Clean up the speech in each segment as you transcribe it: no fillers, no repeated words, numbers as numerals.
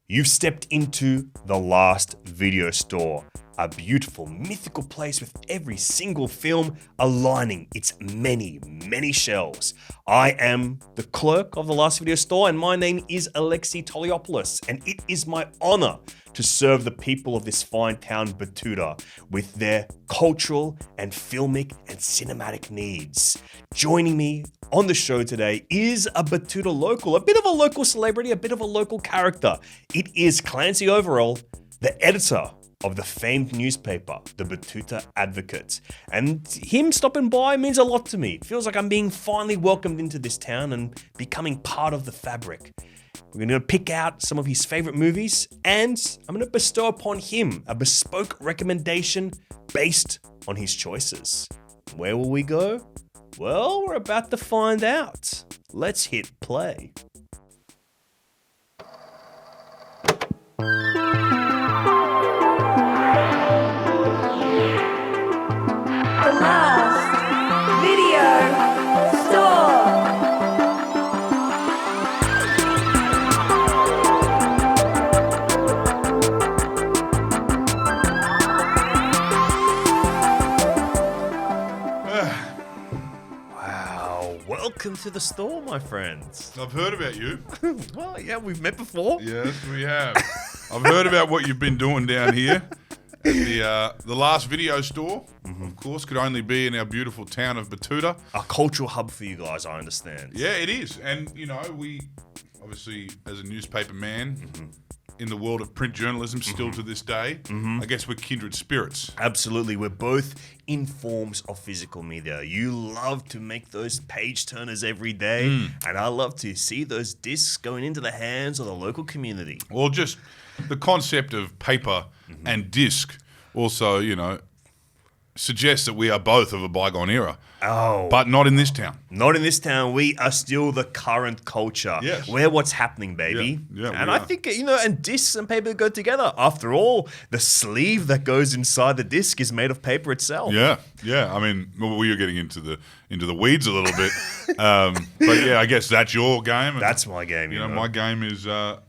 You've stepped into the last video store, a beautiful, mythical place with every single film aligning its many, many shelves. I am the clerk of the last video store, and my name is Alexei, and it is my honor to serve the people of this fine town, Betoota, with their cultural and filmic and cinematic needs. Joining me on the show today is a Betoota local, a bit of a local celebrity, a bit of a local character. It is Clancy Overell, the editor of the famed newspaper, the Betoota Advocate. And him stopping by means a lot to me. It feels like I'm being finally welcomed into this town and becoming part of the fabric. We're going to pick out some of his favorite movies, and I'm going to bestow upon him a bespoke recommendation based on his choices. Where will we go? Well, we're about to find out. Let's hit play. Welcome to the store, my friends. I've heard about you. Well, yeah, we've met before. Yes, we have. I've heard about what you've been doing down here at the last video store. Of course, could only be in our beautiful town of Betoota. A cultural hub for you guys, I understand. Yeah, it is. And, you know, we obviously, as a newspaper man, in the world of print journalism, still to this day, I guess we're kindred spirits. Absolutely. We're both in forms of physical media. You love to make those page turners every day, and I love to see those discs going into the hands of the local community. Well, just the concept of paper and disc also, you know, suggests that we are both of a bygone era. Oh. But not in this town. Not in this town. We are still the current culture. Yes. We're what's happening, baby. Yeah, and I think, you know, and discs and paper go together. After all, the sleeve that goes inside the disc is made of paper itself. Yeah. I mean, well, we are getting into the weeds a little bit. But yeah, I guess that's your game. That's my game. You know, my game is the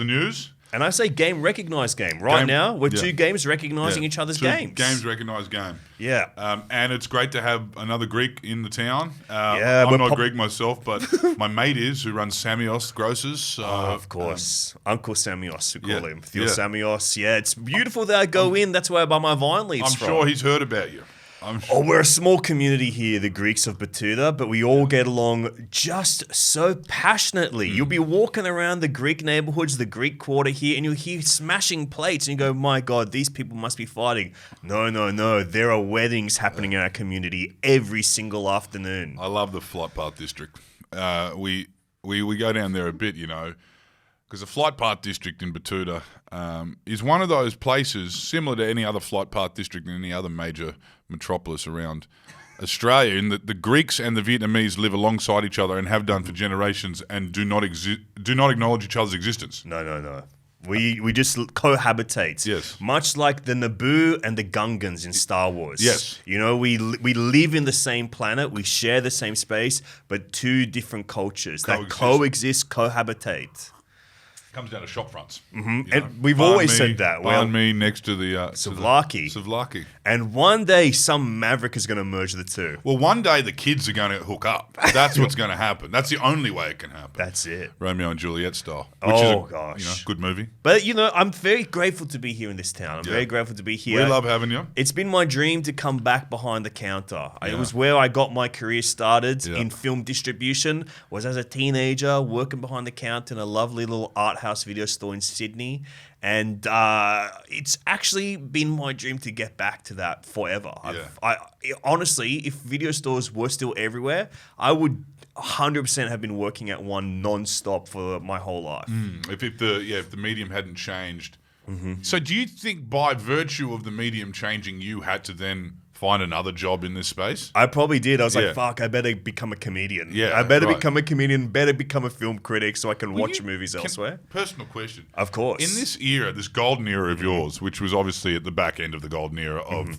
news. And I say game, recognize game. Right now, we're two games recognizing each other's games. Games recognize game. Yeah. And it's great to have another Greek in the town. Yeah, I'm not Greek myself, but my mate is, who runs Samios Grocers. Of course. Uncle Samios, we call him. Theo Samios. Yeah, it's beautiful that I go in. That's where I buy my vine leaves from. I'm sure he's heard about you. Oh, we're a small community here, the Greeks of Betoota, but we all get along just so passionately. You'll be walking around the Greek neighborhoods, the Greek quarter here, and you'll hear smashing plates, and you go, my God, these people must be fighting. No. There are weddings happening in our community every single afternoon. I love the Flight Path District. We go down there a bit, you know, because the Flight Path District in Betoota is one of those places, similar to any other Flight Path District in any other major metropolis around Australia, in that the Greeks and the Vietnamese live alongside each other and have done for generations, and do not acknowledge each other's existence. No. We just cohabitate. Yes. Much like the Naboo and the Gungans in Star Wars. Yes. You know, we live in the same planet, we share the same space, but two different cultures that coexist, cohabitate. Comes down to shop fronts. And we've always said that. Banh mi next to the Souvlaki. And one day, some maverick is going to merge the two. Well, one day the kids are going to hook up. That's what's going to happen. That's the only way it can happen. That's it. Romeo and Juliet style. Which is gosh. You know, good movie. But, you know, I'm very grateful to be here in this town. I'm very grateful to be here. We love having you. It's been my dream to come back behind the counter. It was where I got my career started in film distribution. Was as a teenager working behind the counter in a lovely little art house video store in Sydney. And it's actually been my dream to get back to that forever. I honestly, if video stores were still everywhere, I would 100% have been working at one non-stop for my whole life. If the medium hadn't changed. So do you think by virtue of the medium changing, you had to then find another job in this space? I probably did. I was like, fuck, I better become a comedian. Yeah, I better become a comedian, better become a film critic so I can watch movies elsewhere. Personal question. Of course. In this era, this golden era of yours, which was obviously at the back end of the golden era of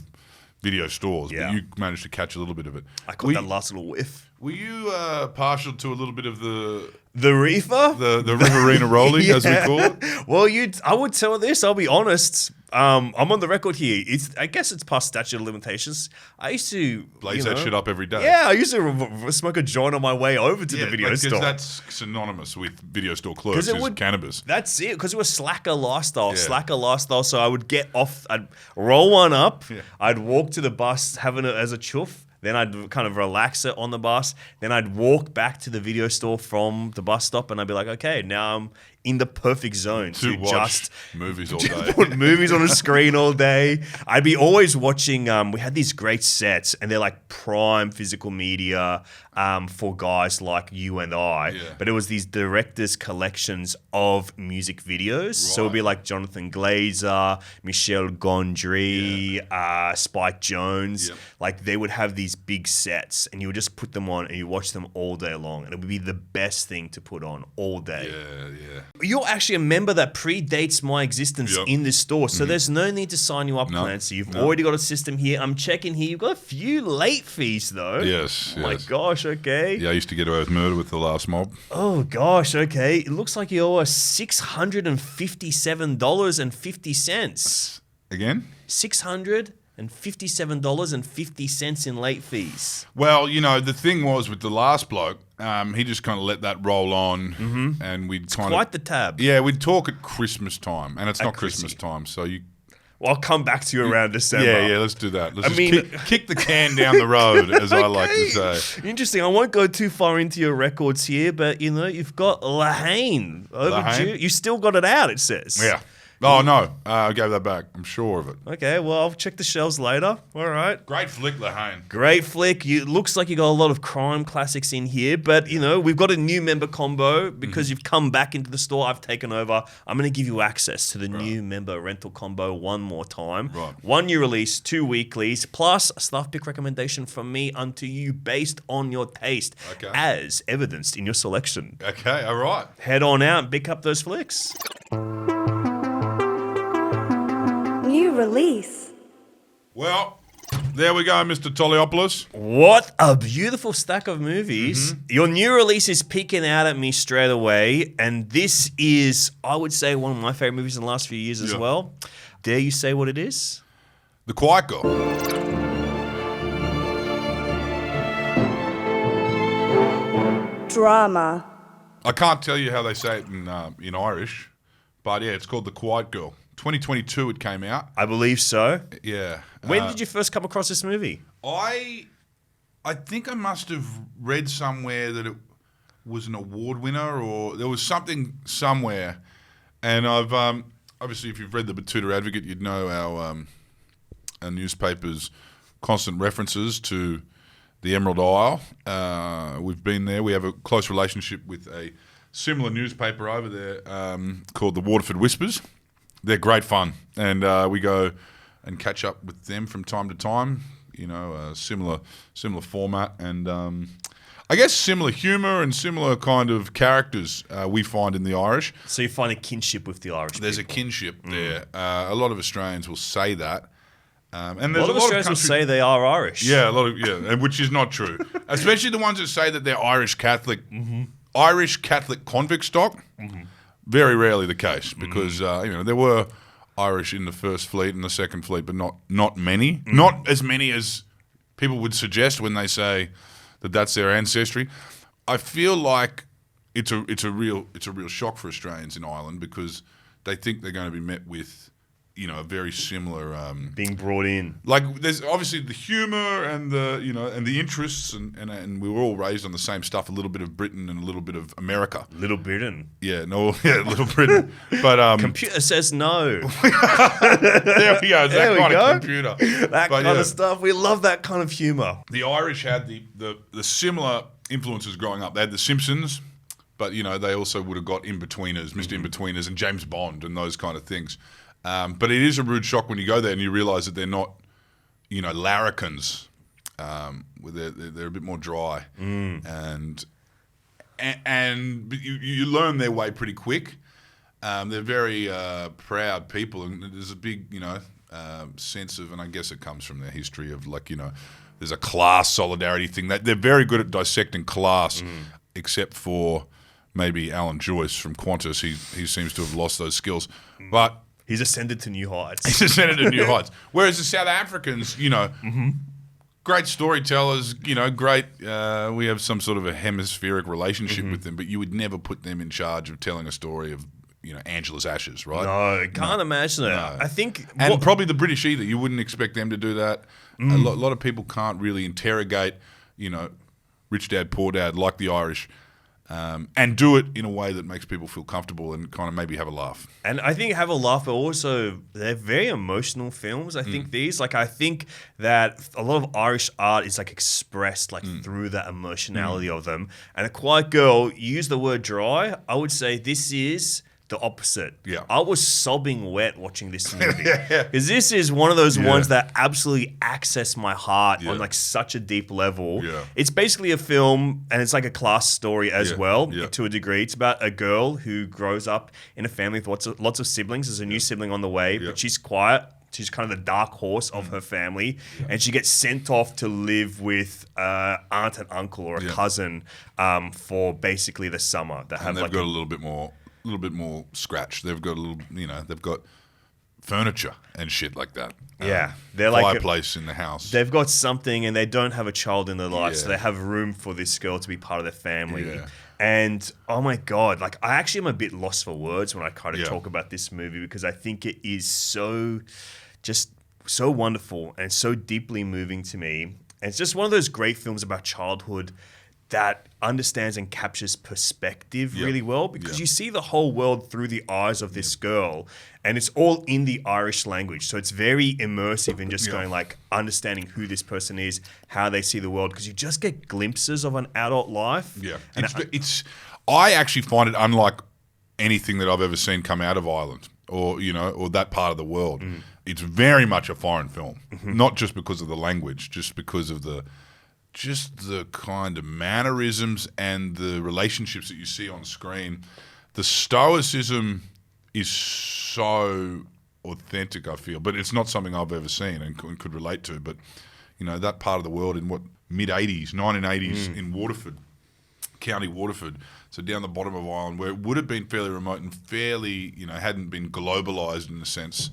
video stores, Yeah. but you managed to catch a little bit of it. I caught that last little whiff. Were you partial to a little bit of The reefer? the Riverina rolling, as we call it? Well, I would tell this. I'll be honest. I'm on the record here. I guess it's past statute of limitations. I used to Blaze that shit up every day. Yeah, I used to smoke a joint on my way over to the video store. That's synonymous with video store clerks is cannabis. That's it, because it was slacker lifestyle. So I would get off, I'd roll one up, I'd walk to the bus having it as a chuff. Then I'd kind of relax it on the bus. Then I'd walk back to the video store from the bus stop, and I'd be like, okay, now I'm in the perfect zone to watch just movies all day. Put movies on a screen all day. I'd be always watching. We had these great sets, and they're like prime physical media for guys like you and I. Yeah. But it was these directors' collections of music videos. Right. So it'd be like Jonathan Glazer, Michel Gondry, Spike Jonze. Yep. Like they would have these big sets, and you would just put them on, and you watch them all day long, and it would be the best thing to put on all day. Yeah. You're actually a member that predates my existence in this store, so there's no need to sign you up, Clancy. You've already got a system here. I'm checking here. You've got a few late fees, though. Yes. Oh, my gosh, okay. Yeah, I used to get away with murder with the last mob. Oh, gosh, okay. It looks like you owe us $657.50. Again? $657.50 in late fees. Well, the thing was with the last bloke, he just kind of let that roll on, and we'd kind of Quite the tab. Yeah, we'd talk at Christmas time, and it's not Christmas time, so you. Well, I'll come back to you around December. Yeah, let's do that. Let's kick the can down the road, as I like to say. Interesting. I won't go too far into your records here, but you've got Lahane overdue. You still got it out, it says. Yeah. Oh, no. I gave that back. I'm sure of it. Okay, well, I'll check the shelves later. All right. Great flick, Lahane. Great flick. Looks like you got a lot of crime classics in here, but, we've got a new member combo because you've come back into the store. I've taken over. I'm going to give you access to the new member rental combo one more time. Right. 1 new release, 2 weeklies, plus a staff pick recommendation from me unto you based on your taste, as evidenced in your selection. Okay, all right. Head on out and pick up those flicks. New release. Well, there we go, Mr. Toliopoulos. What a beautiful stack of movies. Your new release is peeking out at me straight away, and this is, I would say, one of my favorite movies in the last few years as well. Dare you say what it is? The Quiet Girl. Drama. I can't tell you how they say it in Irish, but yeah, it's called The Quiet Girl. 2022 it came out. I believe so. Yeah. When did you first come across this movie? I think I must have read somewhere that it was an award winner, or there was something somewhere. And I've obviously, if you've read the Betoota Advocate, you'd know our newspaper's constant references to the Emerald Isle. We've been there. We have a close relationship with a similar newspaper over there called the Waterford Whispers. They're great fun, and we go and catch up with them from time to time. Similar format, and I guess similar humour and similar kind of characters we find in the Irish. So you find a kinship with the Irish. There's people. a kinship there. A lot of Australians will say that, and A there's lot of Australians will say they are Irish. Yeah, and which is not true. Especially the ones that say that they're Irish Catholic, Irish Catholic convict stock. Very rarely the case, because there were Irish in the First Fleet and the Second Fleet, but not many. Not as many as people would suggest when they say that that's their ancestry. I feel like it's a real shock for Australians in Ireland, because they think they're going to be met with a very similar being brought in. Like, there's obviously the humour and the and the interests, and we were all raised on the same stuff. A little bit of Britain and a little bit of America. Little Britain. Little Britain. But computer says no. There we go. It's that kind of computer. That kind of stuff. We love that kind of humour. The Irish had the similar influences growing up. They had The Simpsons, but they also would have got In-Betweeners, Mr. In-Betweeners, and James Bond and those kind of things. But it is a rude shock when you go there and you realise that they're not, larrikins. They're a bit more dry, and you learn their way pretty quick. They're very proud people, and there's a big, sense of, and I guess it comes from their history of like, you know, there's a class solidarity thing. That they're very good at dissecting class, except for maybe Alan Joyce from Qantas. He seems to have lost those skills, but He's ascended to new heights. he's ascended to new heights. Whereas the South Africans, you know, great storytellers, you know, great. We have some sort of a hemispheric relationship with them, but you would never put them in charge of telling a story of, you know, Angela's ashes, right? No, can't imagine it. No. I think, And probably the British either. You wouldn't expect them to do that. A lot of people can't really interrogate, you know, rich dad, poor dad, like the Irish, and do it in a way that makes people feel comfortable and kind of maybe have a laugh. And I think have a laugh, but also they're very emotional films. I think these, like, I think that a lot of Irish art is like expressed like through that emotionality of them. And A Quiet Girl, you use the word dry. I would say this is the opposite. Yeah. I was sobbing wet watching this movie because this is one of those ones that absolutely access my heart on like such a deep level. Yeah. It's basically a film, and it's like a class story as well Yeah. to a degree. It's about a girl who grows up in a family with lots of siblings. There's a new sibling on the way, but she's quiet. She's kind of the dark horse of her family, and she gets sent off to live with aunt and uncle or a cousin for basically the summer. They have And they've like got a little bit more scratch. They've got a little, you know, they've got furniture and shit like that. they're like fireplace in the house. they've got something, and they don't have a child in their life, so Yeah. they have room for this girl to be part of their family. Yeah. And oh my god, like I actually am a bit lost for words when I kind of Yeah. talk about this movie because I think it is so wonderful and so deeply moving to me. And it's just one of those great films about childhood that understands and captures perspective really well because you see the whole world through the eyes of this girl, and it's all in the Irish language. So it's very immersive in just going like understanding who this person is, how they see the world, because you just get glimpses of an adult life. Yeah, And I actually find it unlike anything that I've ever seen come out of Ireland or, you know, or that part of the world. It's very much a foreign film, not just because of the language, just because of the kind of mannerisms and the relationships that you see on screen. The stoicism is so authentic, I feel, but it's not something I've ever seen and could relate to. But, you know, that part of the world in what, mid-80s, 1980s in Waterford, County Waterford, so down the bottom of Ireland, where it would have been fairly remote and fairly, you know, hadn't been globalised in a sense.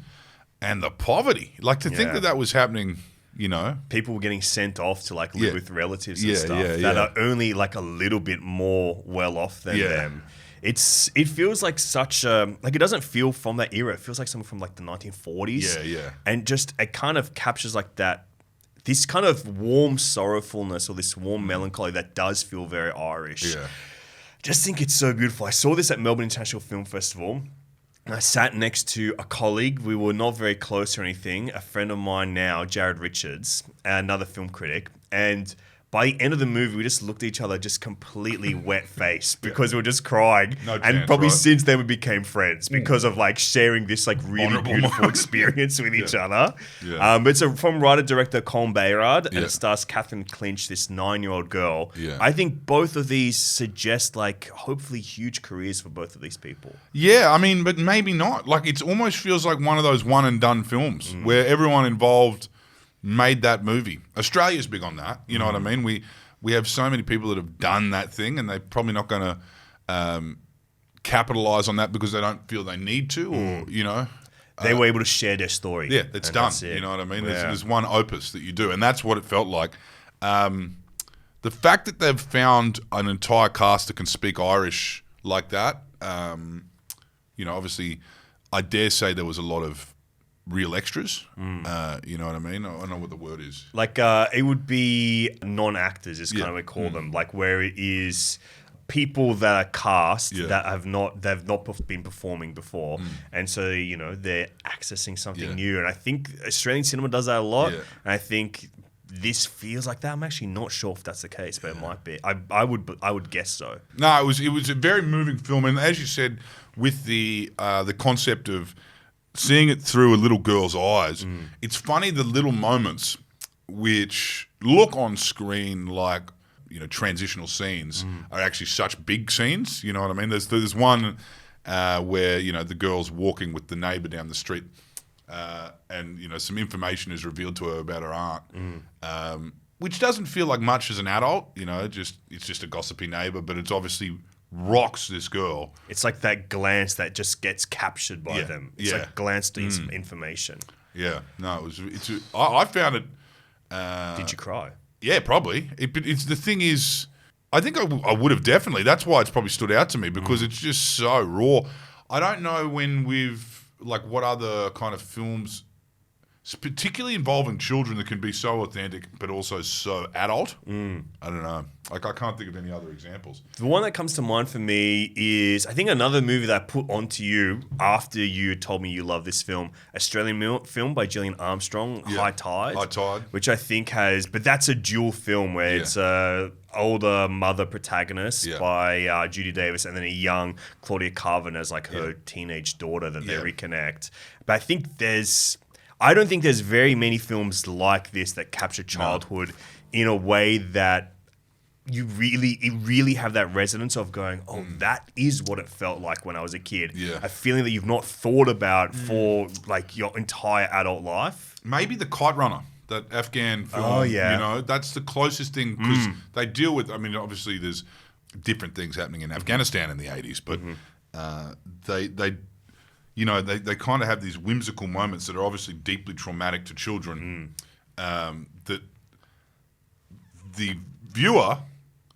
And the poverty. Like, to think that was happening, you know. people were getting sent off to like live with relatives and stuff yeah, that are only like a little bit more well off than them. It feels like such a, like it doesn't feel from that era. It feels like something from like the 1940s. Yeah. And just it kind of captures like that, this kind of warm sorrowfulness or this warm melancholy that does feel very Irish. Yeah. Just think it's so beautiful. I saw this at Melbourne International Film Festival. And I sat next to a colleague. We were not very close or anything. A friend of mine now, Jared Richards, another film critic. And by the end of the movie, we just looked at each other just completely wet-faced because we were just crying. No and chance, probably right? since then we became friends because of like sharing this like really Honourable beautiful moment. experience with each other. Yeah. But it's from writer-director Colm Bayrard, and Yeah. it stars Catherine Clinch, this 9-year-old girl. Yeah. I think both of these suggest like hopefully huge careers for both of these people. Yeah, I mean, but maybe not. Like, it almost feels like one of those one and done films where everyone involved made that movie. Australia's big on that. You know what I mean? We have so many people that have done that thing, and they're probably not going to capitalize on that because they don't feel they need to, or you know. They were able to share their story. Yeah, it's and done. that's it. You know what I mean? Yeah. There's one opus that you do, and that's what it felt like. The fact that they've found an entire cast that can speak Irish like that, you know, obviously, I dare say there was a lot of real extras. You know what I mean? I don't know what the word is. Like it would be non-actors is kind of what we call them. Like where it is people that are cast that they've not been performing before, and so you know they're accessing something new. And I think Australian cinema does that a lot. Yeah. And I think this feels like that. I'm actually not sure if that's the case, but it might be. I would guess so. No, it was a very moving film, and as you said, with the concept of seeing it through a little girl's eyes, it's funny the little moments which look on screen like, you know, transitional scenes are actually such big scenes. You know what I mean? There's one where, you know, the girl's walking with the neighbour down the street, and some information is revealed to her about her aunt, which doesn't feel like much as an adult. It's just a gossipy neighbor, but it's obviously rocks this girl. It's like that glance that just gets captured by them. It's like glance to information. Yeah, no, I found it. Did you cry? Yeah, probably. It's the thing is, I think I would have definitely. That's why it's probably stood out to me because it's just so raw. I don't know what other kind of films, particularly involving children, that can be so authentic but also so adult. I don't know. I can't think of any other examples. The one that comes to mind for me is, I think, another movie that I put onto you after you told me you love this film, Australian film by Gillian Armstrong, High Tide. High Tide. Which I think but that's a dual film where it's a older mother protagonist by Judy Davis and then a young Claudia Carvin as like her teenage daughter that they reconnect. But I don't think there's very many films like this that capture childhood in a way that you really have that resonance of going, that is what it felt like when I was a kid. Yeah. A feeling that you've not thought about for like your entire adult life. Maybe The Kite Runner, that Afghan film. Oh, yeah. That's the closest thing because they deal with, obviously there's different things happening in Afghanistan in the 80s, but they kind of have these whimsical moments that are obviously deeply traumatic to children that the viewer,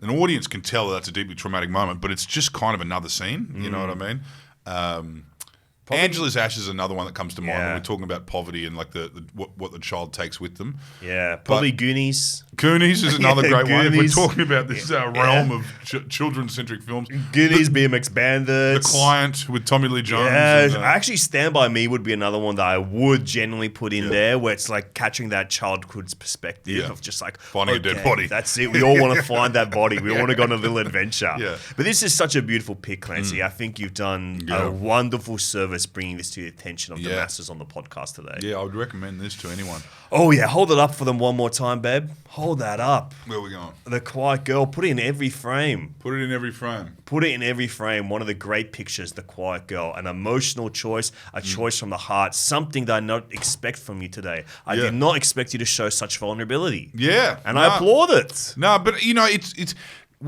an audience, can tell that's a deeply traumatic moment, but it's just kind of another scene. You know what I mean? Angela's Ash is another one that comes to mind when we're talking about poverty and like what the child takes with them. Yeah, probably Goonies. Goonies is another great one. If we're Goonies. talking about this realm of children-centric films. Goonies, BMX Bandits. The Client with Tommy Lee Jones. Yeah, actually Stand By Me would be another one that I would genuinely put in there where it's like catching that childhood's perspective of just like finding a dead body. That's it. We all want to find that body. We all want to go on a little adventure. Yeah. But this is such a beautiful pick, Clancy. I think you've done a wonderful service bringing this to the attention of the masses on the podcast today. Yeah, I would recommend this to anyone. Oh yeah, hold it up for them one more time, babe. Hold that up. Where are we going? The Quiet Girl. Put it in every frame. Put it in every frame. Put it in every frame. One of the great pictures, The Quiet Girl. An emotional choice, a choice from the heart, something that I not expect from you today. I did not expect you to show such vulnerability. Yeah. And I applaud it. No, but it's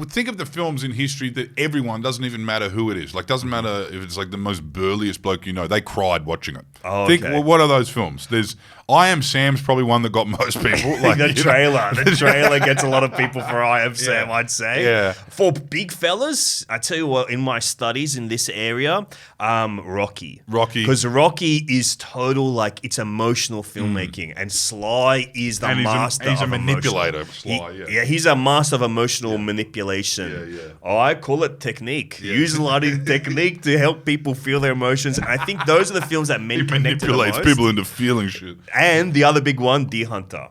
think of the films in history that everyone, doesn't even matter who it is. Like, doesn't matter if it's like the most burliest bloke they cried watching it. Oh, think, okay. well, what are those films? There's I Am Sam's probably one that got most people. Like, The trailer gets a lot of people for I Am Sam, I'd say. Yeah. For big fellas, I tell you what, in my studies in this area, Rocky. Because Rocky is total, like, it's emotional filmmaking. And Sly is the master he's a of manipulator, Sly, he's a master of emotional manipulation. Yeah. Oh, I call it technique. Use a lot of technique to help people feel their emotions. And I think those are the films that men connect to the most. Manipulates people into feeling shit. And the other big one, Deer Hunter.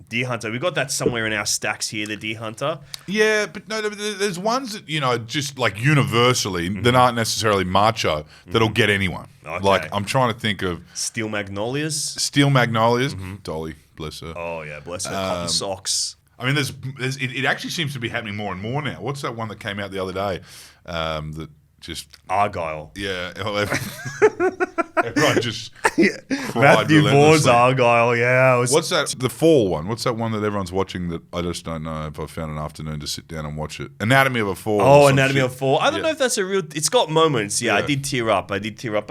Deer Hunter. We got that somewhere in our stacks here, the Deer Hunter. Yeah, but no, there's ones that, just like universally, that aren't necessarily macho, that'll get anyone. Okay. Like, I'm trying to think of Steel Magnolias. Dolly, bless her. Oh, yeah, bless her. Cotton socks. I mean, it actually seems to be happening more and more now. What's that one that came out the other day? That just Argyle. Yeah, everyone just cried Matthew Vaughn's relentlessly. Argyle. Yeah. What's that? The Fall one. What's that one that everyone's watching that I just don't know if I found an afternoon to sit down and watch it? Anatomy of a Fall. Oh, Anatomy of a Fall. I don't know if that's a real. It's got moments. Yeah, Yeah. I did tear up. But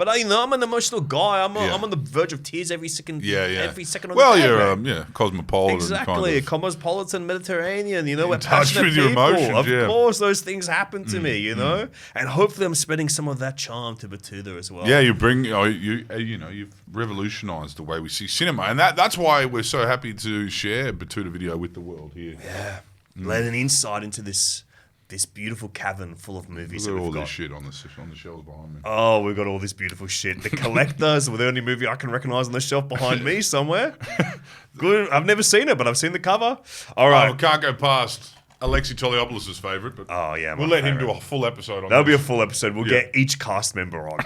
I'm an emotional guy. I'm on the verge of tears every second. Every second of the day. Well, you're cosmopolitan. Exactly, kind of. Cosmopolitan Mediterranean. We're touch passionate with your people. emotions, Of course, those things happen to me. And hopefully, I'm spreading some of that charm to Betoota as well. Yeah, you bring you've revolutionised the way we see cinema, and that's why we're so happy to share Betoota Video with the world here. Yeah, let an insight into this beautiful cavern full of movies. Look at that all we've got. this shit on the shelves behind me. Oh, we've got all this beautiful shit. The Collectors were the only movie I can recognise on the shelf behind me somewhere. Good. I've never seen it, but I've seen the cover. All right. We can't go past Alexei Toliopoulos' favourite, but we'll let him do a full episode on That'll this. be a full episode. We'll get each cast member on.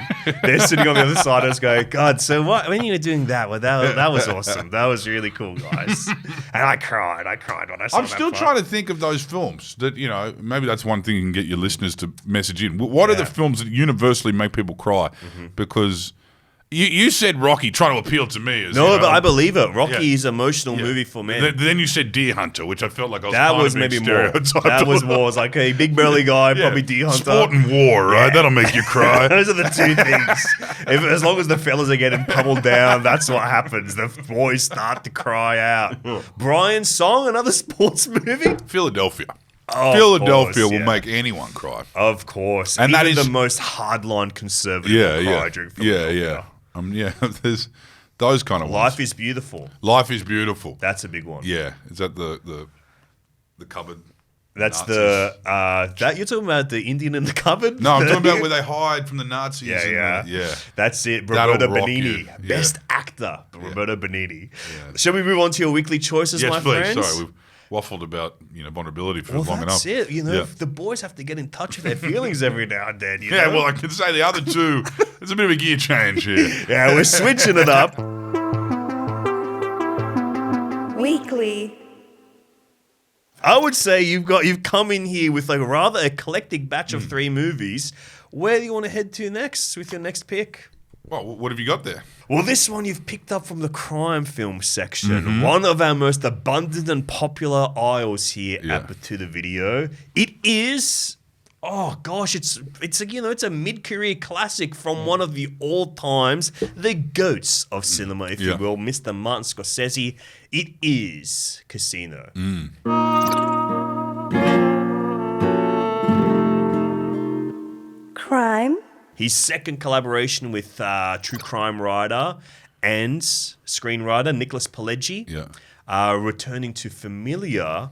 They're sitting on the other side of us going, God, so what? When you were doing that, well, that was awesome. That was really cool, guys. And I cried when I saw I'm that still part. trying to think of those films that, maybe that's one thing you can get your listeners to message in. What are the films that universally make people cry? Because You said Rocky trying to appeal to me. As, No, you know, but I believe it. Rocky Yeah. is an emotional movie for men. Then you said Deer Hunter, which I felt like I was That kind was of being maybe more. stereotyped. That was more. It's like a big burly guy, probably deer hunter. Sport and war, right? Yeah. That'll make you cry. Those are the two things. As long as the fellas are getting pummeled down, that's what happens. The boys start to cry out. Brian's Song, another sports movie. Philadelphia. Oh, Philadelphia of course, will yeah. make anyone cry. Of course, And even that is- the most hardline conservative will cry during yeah. Philadelphia. There's those kind of Life ones. is beautiful. Life is beautiful. That's a big one. Yeah, is that the cupboard? That's Nazis? that you're talking about the Indian in the cupboard. No, I'm talking about where they hide from the Nazis. Yeah, and yeah, yeah. That's it. That'll Roberto rock Benigni, you. Yeah. best actor. Roberto Benigni. Yeah. Shall we move on to your weekly choices, Yes, my please. friends? Sorry, we've waffled about vulnerability for Well, long that's enough. it. You know, Yeah. the boys have to get in touch with their feelings every now and then. You Yeah, know? well, I can say the other two. There's a bit of a gear change here. Yeah, we're switching it up. Weekly. I would say you've come in here with like a rather eclectic batch of 3 movies. Where do you want to head to next with your next pick? Well, what have you got there? Well, this one you've picked up from the crime film section. Mm-hmm. One of our most abundant and popular aisles here Yeah. at Betoota Video. It is, oh gosh, it's a mid-career classic from one of the all-times, the goats of cinema, if you Yeah. will, Mr. Martin Scorsese. It is Casino. Crime. His second collaboration with true crime writer and screenwriter Nicholas Pileggi. Yeah. Returning to familiar,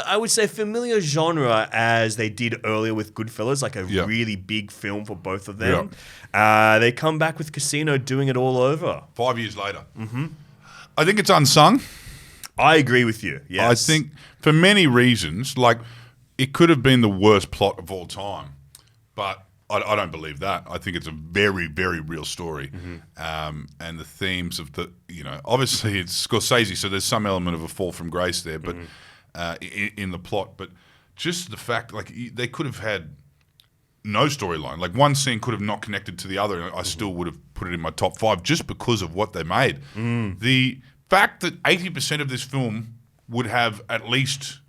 I would say familiar genre as they did earlier with Goodfellas, like a Yeah. really big film for both of them. They come back with Casino doing it all over. 5 years later. Mm-hmm. I think it's unsung. I agree with you. Yes. I think for many reasons, like it could have been the worst plot of all time, but I don't believe that. I think it's a very, very real story. And the themes of obviously it's Scorsese, so there's some element of a fall from grace there, but in the plot. But just the fact, like they could have had no storyline. Like one scene could have not connected to the other, and I still would have put it in my top 5 just because of what they made. The fact that 80% of this film would have at least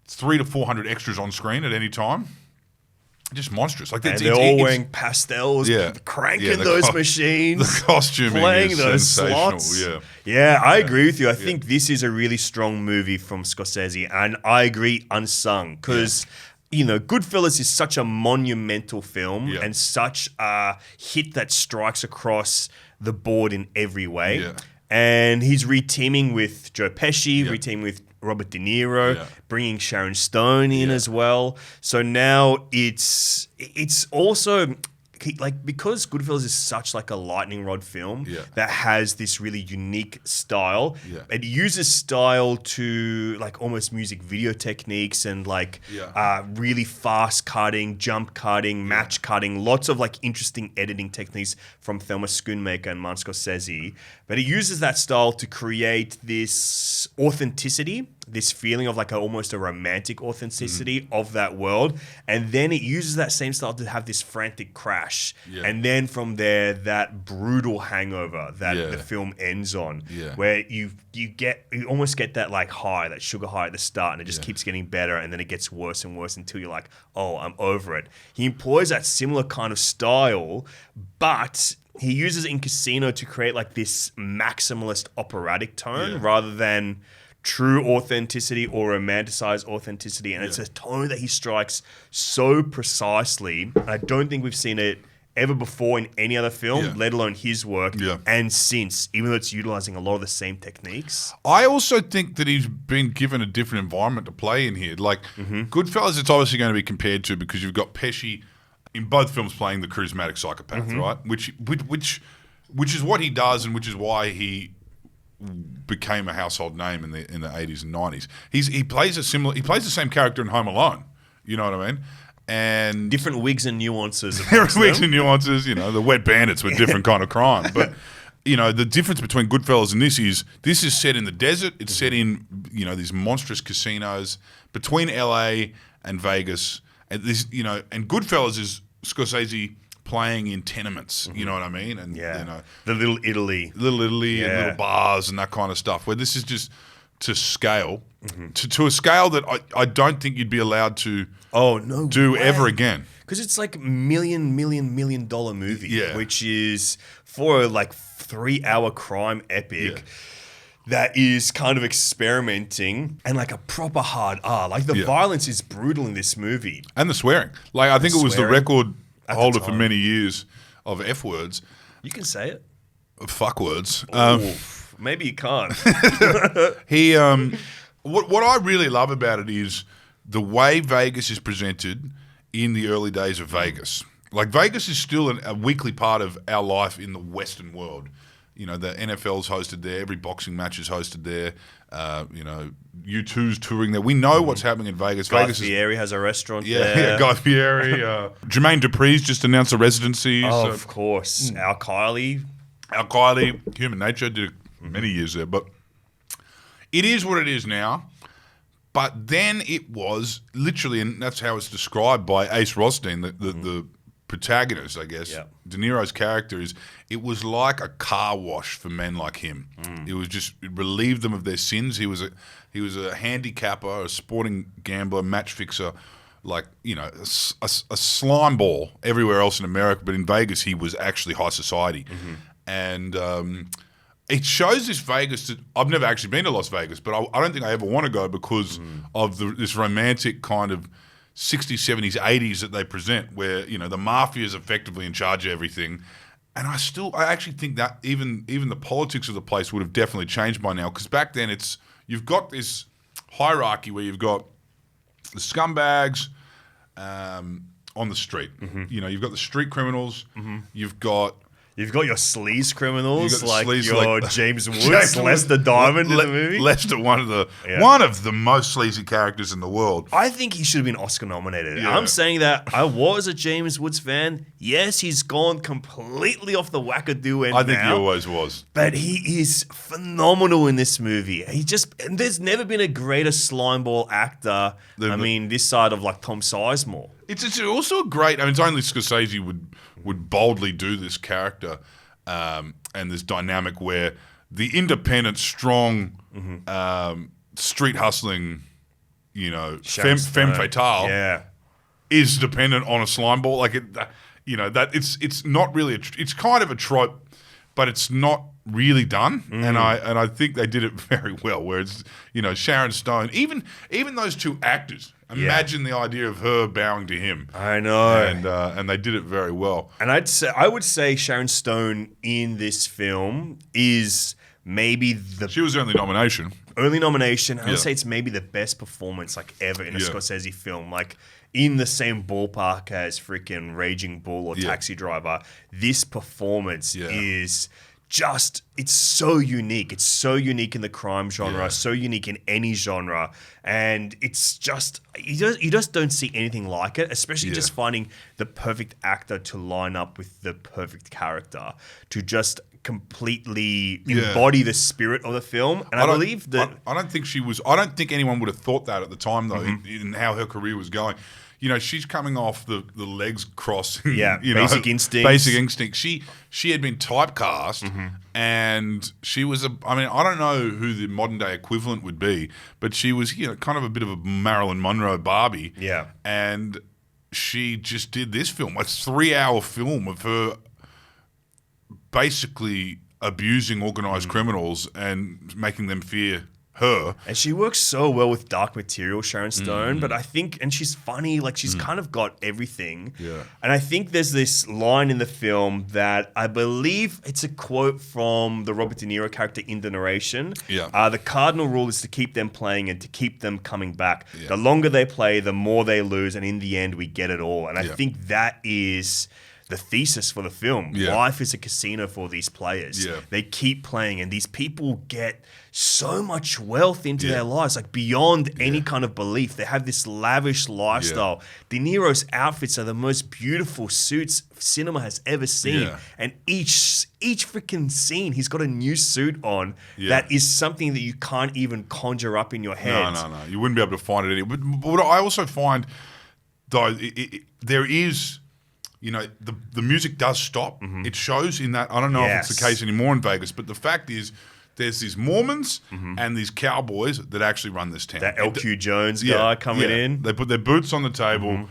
300 to 400 extras on screen at any time, just monstrous. Like and they're all wearing pastels, cranking the those machines, the costuming playing is those sensational. slots. Yeah, I agree with you. I think this is a really strong movie from Scorsese, and I agree unsung because. Goodfellas is such a monumental film and such a hit that strikes across the board in every way. Yeah. And he's reteaming with Joe Pesci, reteaming with Robert De Niro, bringing Sharon Stone in as well. So now it's also like because Goodfellas is such like a lightning rod film that has this really unique style. It uses style to like almost music video techniques and like really fast cutting, jump cutting, match cutting, lots of like interesting editing techniques from Thelma Schoonmaker and Martin Scorsese. But it uses that style to create this authenticity, this feeling of like almost a romantic authenticity of that world. And then it uses that same style to have this frantic crash. And then from there, that brutal hangover that the film ends on, where you almost get that like high, that sugar high at the start, and it just keeps getting better, and then it gets worse and worse until you're like, oh, I'm over it. He employs that similar kind of style, but he uses it in Casino to create like this maximalist operatic tone rather than true authenticity or romanticized authenticity. And it's a tone that he strikes so precisely. I don't think we've seen it ever before in any other film, let alone his work. And since, even though it's utilizing a lot of the same techniques. I also think that he's been given a different environment to play in here. Like Goodfellas, it's obviously going to be compared to because you've got Pesci in both films playing the charismatic psychopath, right? Which is what he does, and which is why he became a household name in the 80s and 90s. He plays the same character in Home Alone. You know what I mean? And different wigs and nuances. wigs and nuances. The Wet Bandits were different kind of crime, but. The difference between Goodfellas and this is set in the desert. It's set in, these monstrous casinos between LA and Vegas. And this, and Goodfellas is Scorsese playing in tenements. You know what I mean? And Yeah. you know, The Little Italy. and little bars and that kind of stuff. Where this is just to scale, to a scale that I don't think you'd be allowed to Oh, no do way. ever again. Because it's like million dollar movie, Yeah. which is for a like 3-hour crime epic that is kind of experimenting and like a proper hard R. Like the violence is brutal in this movie. And the swearing. Like I think it was the Swearing record at the holder for time. many years of F words, You can say it. of fuck words. Oof, maybe you can't. He what I really love about it is the way Vegas is presented in the early days of Vegas. Like Vegas is still a weekly part of our life in the Western world. You know, the NFL's hosted there, every boxing match is hosted there. You know, U2's touring there. We know what's happening in Vegas. Guy Vegas Fieri has a restaurant yeah, there. Guy Fieri. Jermaine Dupri's just announced a residency. Oh, so of course. Our Kylie. Al Kylie, Human Nature, did many years there. But it is what it is now. But then it was literally, and that's how it's described by Ace Rothstein, the protagonist, I guess. Yeah. De Niro's character it was like a car wash for men like him. It was just, it relieved them of their sins. He was a handicapper, a sporting gambler, match fixer, like, you know, a slime ball everywhere else in America. But in Vegas, he was actually high society. And it shows this Vegas that I've never actually been to Las Vegas, but I don't think I ever want to go because of this romantic kind of 60s, 70s, 80s that they present where, you know, the mafia is effectively in charge of everything. And I actually think that even the politics of the place would have definitely changed by now, because back then you've got this hierarchy where you've got the scumbags on the street. You know, you've got the street criminals. You've got your sleaze criminals, You got the like sleaze, your like- James Woods, James Lester Woods. Diamond in the movie. Lester, one of the most sleazy characters in the world. I think he should have been Oscar nominated. Yeah. I'm saying that I was a James Woods fan. Yes, he's gone completely off the wackadoo end I think he now, always was. but he is phenomenal in this movie. And there's never been a greater slimeball actor. This side of like Tom Sizemore. It's also a great. I mean, it's only Scorsese would boldly do this character and this dynamic where the independent, strong, street hustling, you know, femme fatale is dependent on a slime ball. Like it's not really. It's kind of a trope, but it's not really done. And I think they did it very well. Where it's, you know, Sharon Stone, even those two actors. Imagine the idea of her bowing to him. I know. And they did it very well. And I would say Sharon Stone in this film is maybe She was the only nomination. only nomination. I would say it's maybe the best performance like ever in a Scorsese film. Like in the same ballpark as freaking Raging Bull or Taxi Driver. This performance is just, it's so unique. It's so unique in the crime genre, so unique in any genre. And it's just, you just don't see anything like it, especially just finding the perfect actor to line up with the perfect character to just completely embody the spirit of the film. And I believe that... I don't think anyone would have thought that at the time, though, in how her career was going. You know, she's coming off the legs crossing. Yeah, you Basic know, Instinct. Basic Instinct. She had been typecast, and she was I don't know who the modern day equivalent would be, but she was, you know, kind of a bit of a Marilyn Monroe Barbie. Yeah. And she just did this film, a 3-hour film of her basically abusing organized criminals and making them fear her. And she works so well with dark material, Sharon Stone, but I think, and she's funny, like she's kind of got everything. Yeah. And I think there's this line in the film that I believe it's a quote from the Robert De Niro character in the narration. Yeah. The cardinal rule is to keep them playing and to keep them coming back. The longer they play, the more they lose, and in the end, we get it all. And I think that is the thesis for the film. Life is a casino for these players. They keep playing, and these people get so much wealth into their lives, like beyond any kind of belief. They have this lavish lifestyle. De Niro's outfits are the most beautiful suits cinema has ever seen. And each freaking scene, he's got a new suit on that is something that you can't even conjure up in your head. No. You wouldn't be able to find it anywhere. But what I also find, though, there is the music does stop. It shows in that. I don't know if it's the case anymore in Vegas, but the fact is, there's these Mormons and these cowboys that actually run this town. That LQ Jones guy coming in. They put their boots on the table.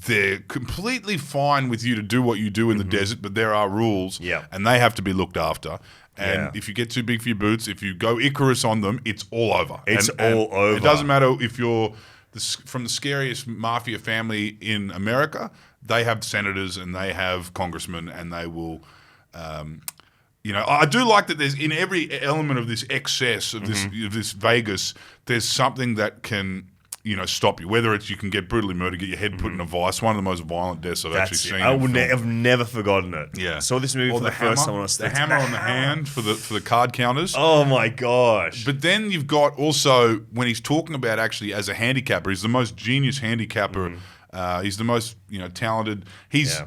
They're completely fine with you to do what you do in the desert, but there are rules, and they have to be looked after. And if you get too big for your boots, if you go Icarus on them, it's all over. It's all over. It doesn't matter if you're from the scariest mafia family in America. They have senators and they have congressmen, and they will. I do like that. There's in every element of this excess of this Vegas, there's something that can. Stop you. Whether it's you can get brutally murdered, get your head put in a vice. One of the most violent deaths I've actually seen. I've never forgotten it. Yeah, saw this movie for the first time when I was the hammer on the hand for the card counters. Oh my gosh! But then you've got also when he's talking about actually as a handicapper, he's the most genius handicapper. He's the most talented. He's.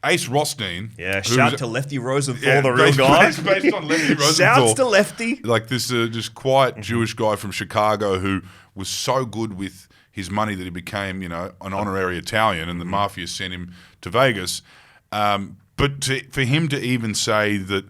Ace Rothstein. Yeah, shout to Lefty Rosenthal, the real guy. Based on Lefty Rosenthal. Shouts to Lefty. Like this just quiet Jewish guy from Chicago who was so good with his money that he became, an honorary Italian, and the mafia sent him to Vegas. But for him to even say that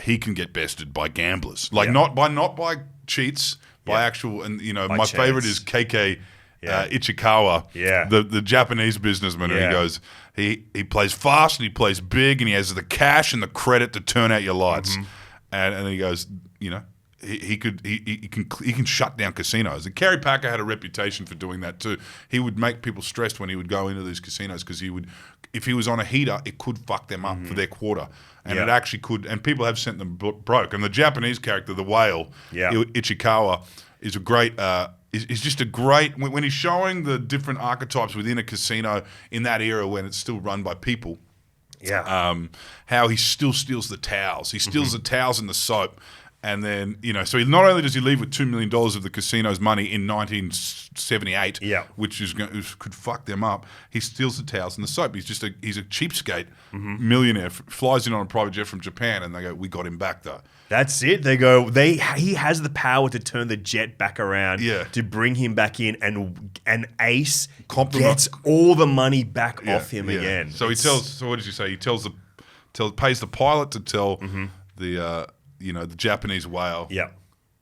he can get bested by gamblers, not by cheats, by actual, and my chance. favorite is KK Ichikawa, the Japanese businessman, and he goes, he plays fast and he plays big and he has the cash and the credit to turn out your lights, and he goes, he can shut down casinos. And Kerry Packer had a reputation for doing that too. He would make people stressed when he would go into these casinos because if he was on a heater, it could fuck them up for their quarter, and it actually could. And people have sent them broke. And the Japanese character, the whale, Ichikawa, is a great. Is just a great when he's showing the different archetypes within a casino in that era when it's still run by people. How he still steals the towels. He steals the towels and the soap. And then, so not only does he leave with $2 million of the casino's money in 1978, which could fuck them up, he steals the towels and the soap. He's a cheapskate millionaire, flies in on a private jet from Japan, and they go, we got him back though. That's it. They go. He has the power to turn the jet back around. To bring him back in, and Ace gets all the money back off him again. So he tells. So what did you say? He pays the pilot to tell the Japanese whale.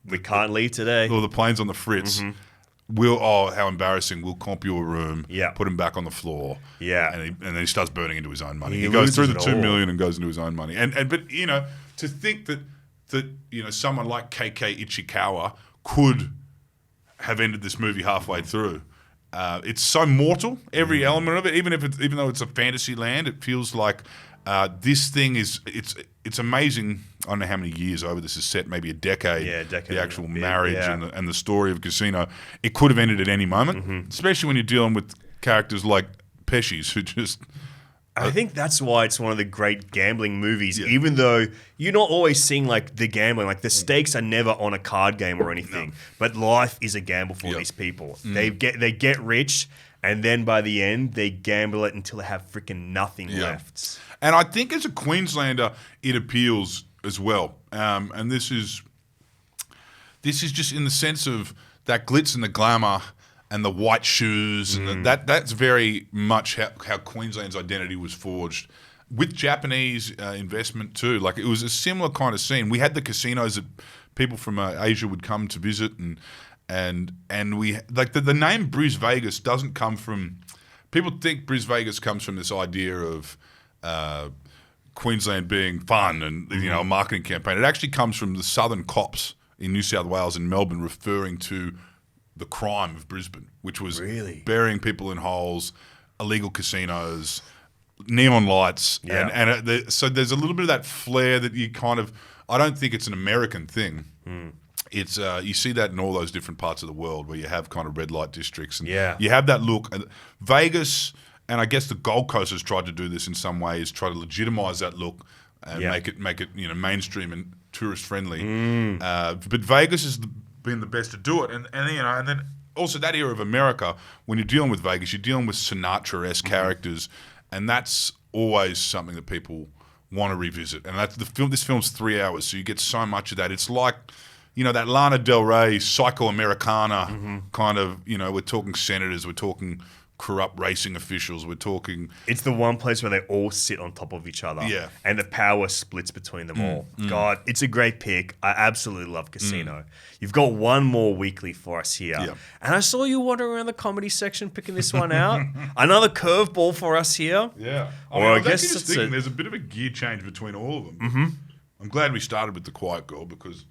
We can't leave today. Or the plane's on the fritz. How embarrassing. We'll comp you a room. Put him back on the floor. And then he starts burning into his own money. He goes through the $2 million and goes into his own money. But to think that someone like KK Ichikawa could have ended this movie halfway through. It's so mortal, every element of it. Even though it's a fantasy land, it feels like this thing it's amazing. I don't know how many years over this is set, maybe a decade. The actual marriage and the story of Casino. It could have ended at any moment, especially when you're dealing with characters like Pesci's who just. I think that's why it's one of the great gambling movies, even though you're not always seeing like the gambling, like the stakes are never on a card game or anything, but life is a gamble for these people. They get rich, and then by the end they gamble it until they have freaking nothing left. And I think as a Queenslander, it appeals as well. And this is just in the sense of that glitz and the glamour. And the white shoes, and that's very much how Queensland's identity was forged. With Japanese investment too. Like it was a similar kind of scene. We had the casinos that people from Asia would come to visit, and we like the name Bris Vegas doesn't come from. People think Bris Vegas comes from this idea of Queensland being fun and a marketing campaign. It actually comes from the Southern cops in New South Wales and Melbourne referring to the crime of Brisbane, which was burying people in holes, illegal casinos, neon lights, so there's a little bit of that flair that you kind of. I don't think it's an American thing. It's you see that in all those different parts of the world where you have kind of red light districts, and you have that look. Vegas, and I guess the Gold Coast has tried to do this in some ways, try to legitimize that look and make it mainstream and tourist friendly. But Vegas is been the best to do it, and then also that era of America, when you're dealing with Vegas, you're dealing with Sinatra-esque characters, and that's always something that people want to revisit. And that's this film's 3 hours, so you get so much of that. It's like that Lana Del Rey Psycho Americana kind of. We're talking senators, we're talking corrupt racing officials. We're talking. It's the one place where they all sit on top of each other. Yeah. And the power splits between them all. God, it's a great pick. I absolutely love Casino. You've got one more weekly for us here. Yeah. And I saw you wandering around the comedy section picking this one out. Another curveball for us here. Yeah. I guess just it's thinking there's a bit of a gear change between all of them. Mm-hmm. I'm glad we started with The Quiet Girl because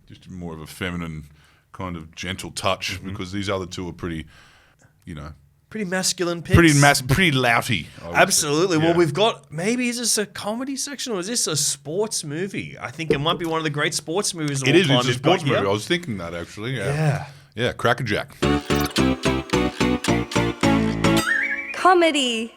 just more of a feminine kind of gentle touch because these other two are pretty, pretty masculine picks. pretty louty. I would Absolutely. say. Well, Yeah. we've got, maybe is this a comedy section or is this a sports movie? I think it might be one of the great sports movies of It all is. time. It's a we've got sports movie. here. I was thinking that actually. Yeah. Yeah. Yeah. Crackerjack. Comedy.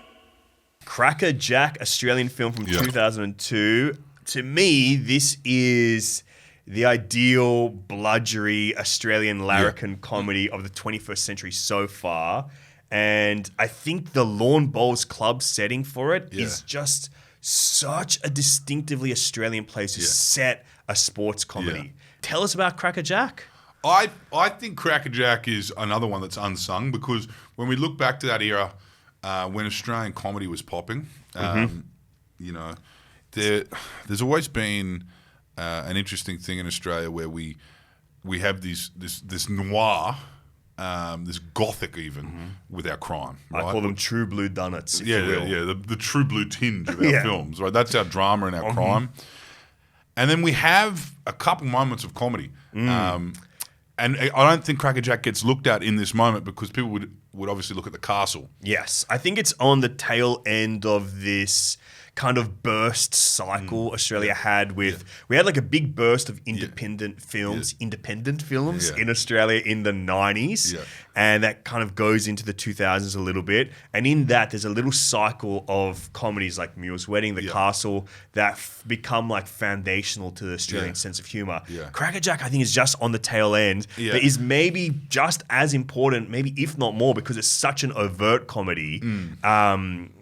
Cracker Jack, Australian film from Yeah. 2002. To me, this is the ideal bludgery Australian larrikin comedy of the 21st century so far. And I think the Lawn Bowls Club setting for it is just such a distinctively Australian place to set a sports comedy. Yeah. Tell us about Cracker Jack. I think Crackerjack is another one that's unsung because when we look back to that era when Australian comedy was popping, there's always been an interesting thing in Australia where we have this noir, this gothic even with our crime. Right? I call them true blue dunnets, if you will. The true blue tinge of our films. Right, that's our drama and our crime. And then we have a couple moments of comedy. And I don't think Crackerjack gets looked at in this moment because people would obviously look at The Castle. Yes, I think it's on the tail end of this kind of burst cycle Australia had with, we had like a big burst of independent films in Australia in the 90s. Yeah. And that kind of goes into the 2000s a little bit. And in that, there's a little cycle of comedies like Mule's Wedding, The Castle, that become like foundational to the Australian sense of humor. Yeah. Crackerjack, I think, is just on the tail end, but is maybe just as important, maybe if not more, because it's such an overt comedy.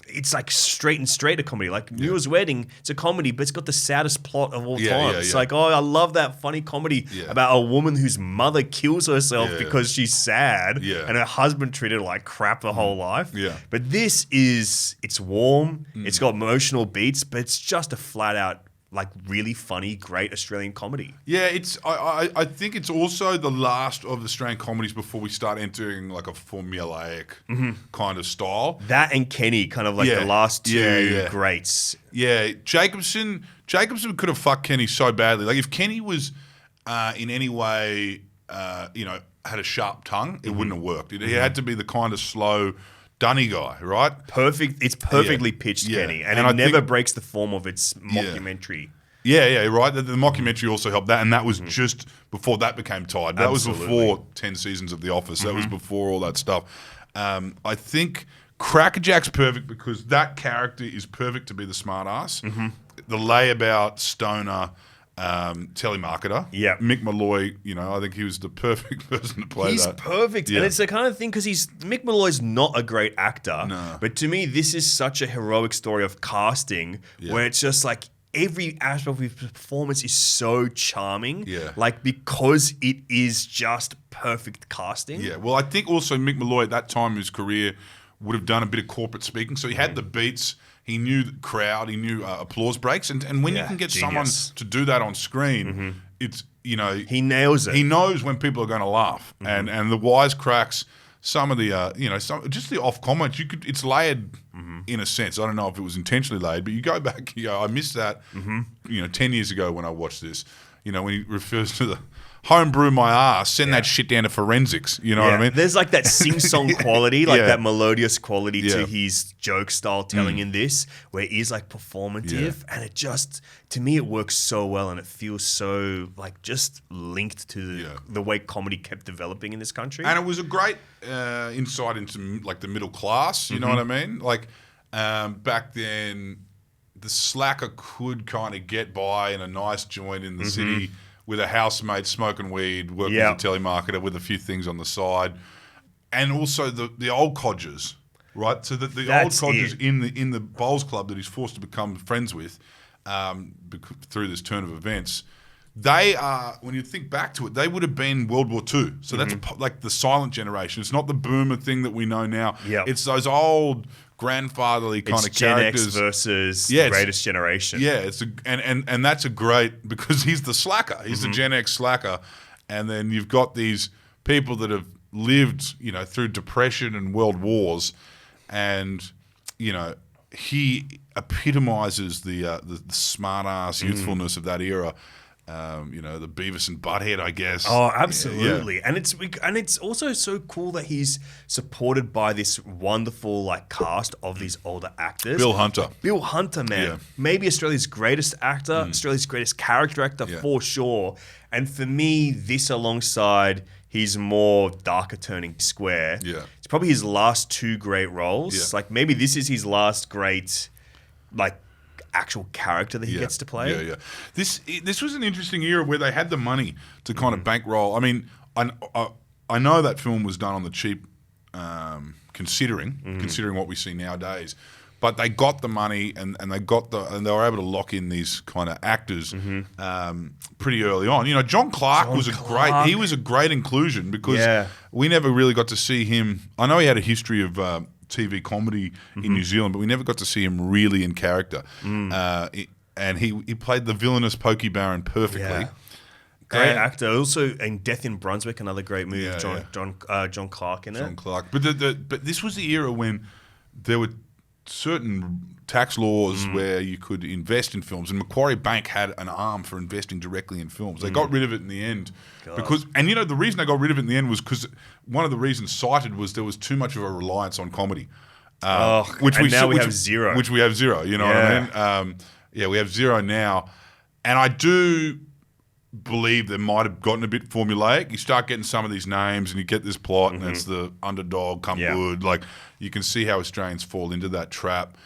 It's like straight a comedy. Like Mule's Wedding, it's a comedy, but it's got the saddest plot of all time. It's like, I love that funny comedy about a woman whose mother kills herself because she's sad and her husband treated her like crap the whole life. Yeah. But this is, it's warm, it's got emotional beats, but it's just a flat out, like really funny, great Australian comedy. Yeah, I think it's also the last of the Australian comedies before we start entering like a formulaic kind of style. That and Kenny, kind of like the last two greats. Yeah, Jacobson could have fucked Kenny so badly. Like if Kenny was in any way, had a sharp tongue, it wouldn't have worked. He had to be the kind of slow, dunny guy, right? Perfect. It's perfectly pitched, Kenny, and it never breaks the form of its mockumentary. Yeah, right. The mockumentary also helped that, and that was just before that became tied. That was before 10 seasons of The Office. That was before all that stuff. I think Crackerjack's perfect because that character is perfect to be the smart ass. The layabout stoner telemarketer. Yeah. Mick Malloy, I think he was the perfect person to play He's that. perfect. Yeah. And it's the kind of thing, because Mick Malloy's not a great actor. No. But to me, this is such a heroic story of casting where it's just like every aspect of his performance is so charming. Yeah. Like, because it is just perfect casting. Yeah, well, I think also Mick Malloy at that time in his career would have done a bit of corporate speaking. So he had the beats, he knew the crowd, he knew applause breaks. And when you can get someone to do that on screen, it's, He nails it. he knows when people are going to laugh. And the wisecracks, some of the, just the off comments, it's layered in a sense. I don't know if it was intentionally laid, but you go back, I missed that, 10 years ago when I watched this, when he refers to the homebrew my ass, send that shit down to forensics. You know what I mean? There's like that sing-song quality, like that melodious quality to his joke style telling in this, where it is like performative, and it just, to me, it works so well, and it feels so like just linked to the way comedy kept developing in this country. And it was a great insight into like the middle class. You know what I mean? Like back then, the slacker could kind of get by in a nice joint in the city with a housemate smoking weed, working as a telemarketer with a few things on the side, and also the old codgers, right? So that the old codgers in the bowls club that he's forced to become friends with through this turn of events, they are, when you think back to it, they would have been World War II. So that's like the silent generation. It's not the boomer thing that we know now. Yep. It's those old grandfatherly kind of Gen characters. X versus Yeah, Greatest Generation. Yeah, and that's a great, because he's the slacker. He's the Gen X slacker. And then you've got these people that have lived, through depression and world wars, and he epitomizes the smart ass youthfulness of that era. The Beavis and Butthead, I guess. Oh, absolutely. Yeah. And it's also so cool that he's supported by this wonderful cast of these older actors. Bill Hunter, man. Yeah. Maybe Australia's greatest actor, Australia's greatest character actor for sure. And for me, this alongside his more darker turning Square, it's probably his last two great roles. Yeah. Maybe this is his last great actual character that he gets to play. Yeah. This was an interesting era where they had the money to kind of bankroll. I mean, I know that film was done on the cheap, considering what we see nowadays. But they got the money and they were able to lock in these kind of actors pretty early on. John Clark was a great inclusion because we never really got to see him. I know he had a history of TV comedy in New Zealand, but we never got to see him really in character. And he played the villainous Pokey Baron perfectly. Yeah. Great actor. Also in Death in Brunswick, another great movie. John Clark in it. John Clark. But this was the era when there were certain tax laws where you could invest in films, and Macquarie Bank had an arm for investing directly in films. They got rid of it in the end because the reason they got rid of it in the end was because one of the reasons cited was there was too much of a reliance on comedy. We have zero. Which we have zero, you know what I mean? We have zero now. And I do believe they might have gotten a bit formulaic. You start getting some of these names and you get this plot and it's the underdog come good. You can see how Australians fall into that trap,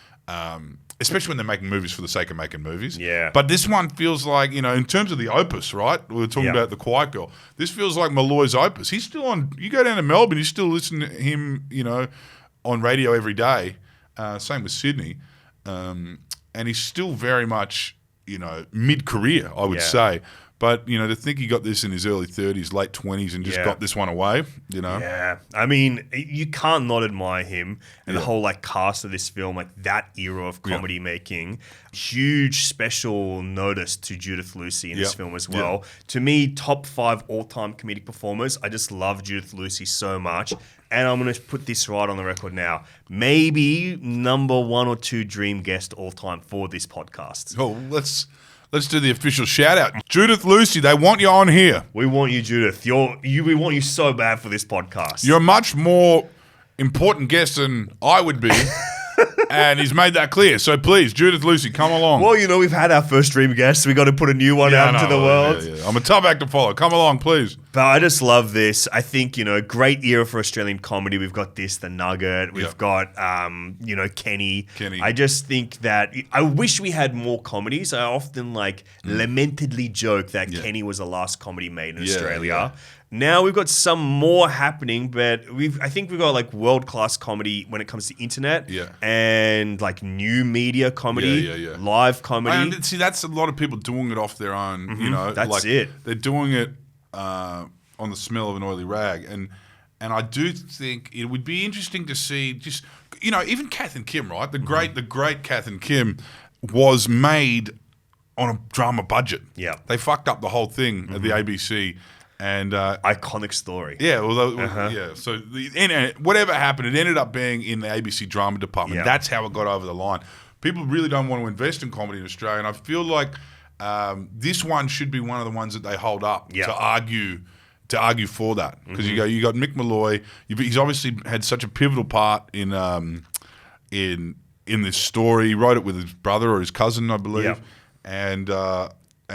especially when they're making movies for the sake of making movies. Yeah. But this one feels like, in terms of the opus, right? We were talking about The Quiet Girl. This feels like Malloy's opus. He's still on, you go down to Melbourne, you still listen to him, on radio every day. Same with Sydney. And he's still very much, mid-career, I would say. But, to think he got this in his early 30s, late 20s, and just got this one away, Yeah. I mean, you can't not admire him and the whole, cast of this film, that era of comedy making. Huge special notice to Judith Lucy in this film as well. To me, top 5 all-time comedic performers. I just love Judith Lucy so much. And I'm going to put this right on the record now. Maybe number 1 or 2 dream guest all time for this podcast. Oh, let's do the official shout out. Judith Lucy, they want you on here. We want you, Judith. We want you so bad for this podcast. You're a much more important guest than I would be. And he's made that clear. So please, Judith Lucy, come along. Well, we've had our first dream guest. We got to put a new one out into the world. I'm a tough act to follow. Come along, please. But I just love this. I think, great era for Australian comedy. We've got The Nugget. We've got, Kenny. I just think that I wish we had more comedies. I often lamentedly joke that Kenny was the last comedy made in Australia. Yeah. Now we've got some more happening, but I think we've got world-class comedy when it comes to internet and new media comedy, live comedy. And see, that's a lot of people doing it off their own, That's it. They're doing it on the smell of an oily rag. And I do think it would be interesting to see just, even Kath and Kim, right? The great Kath and Kim was made on a drama budget. Yeah. They fucked up the whole thing at the ABC. And iconic story. Yeah, So whatever happened, it ended up being in the ABC drama department. That's how it got over the line. People really don't want to invest in comedy in Australia, and I feel like this one should be one of the ones that they hold up to argue for that, because you got Mick Malloy. He's obviously had such a pivotal part in this story. He wrote it with his brother or his cousin, I believe, and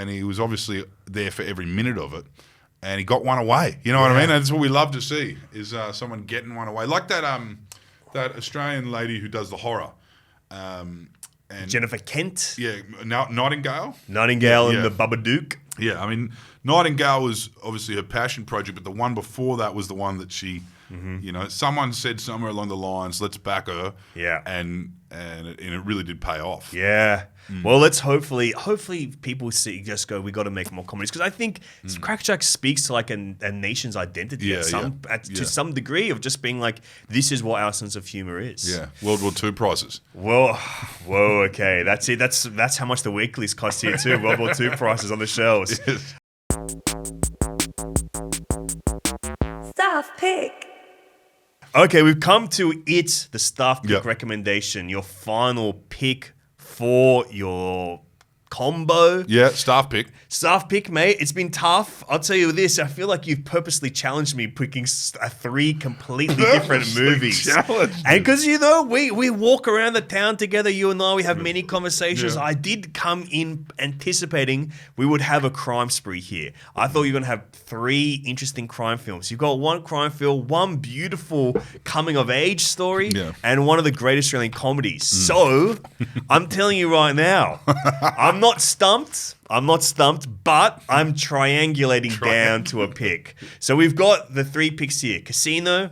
he was obviously there for every minute of it. And he got one away. You know what I mean? And that's what we love to see, is someone getting one away. Like that Australian lady who does the horror. And Jennifer Kent. Yeah, Nightingale. And the Babadook. Yeah, I mean, Nightingale was obviously her passion project, but the one before that was the one that she You know, someone said somewhere along the lines, "Let's back her." Yeah. And it really did pay off. Yeah. Well, let's hopefully people just go, we got to make more comedies, because I think Crackjack speaks to like a nation's identity to some degree of just being like, this is what our sense of humor is. Yeah. World War II prices. Well, whoa, okay, that's it. That's how much the weeklies cost here too. World War II prices on the shelves. Yes. Staff pick. Okay, we've come to it, the staff pick Yep. recommendation, your final pick for your combo. Yeah, staff pick. Staff pick, mate. It's been tough. I'll tell you this. I feel like you've purposely challenged me picking three completely different Purposely movies. challenged And because, you know, we walk around the town together, you and I, we have many conversations. Yeah. I did come in anticipating we would have a crime spree here. I thought you were going to have three interesting crime films. You've got one crime film, one beautiful coming-of-age story, and one of the great Australian comedies. So, I'm telling you right now, I'm not stumped, but I'm triangulating down to a pick. So we've got the three picks here. Casino,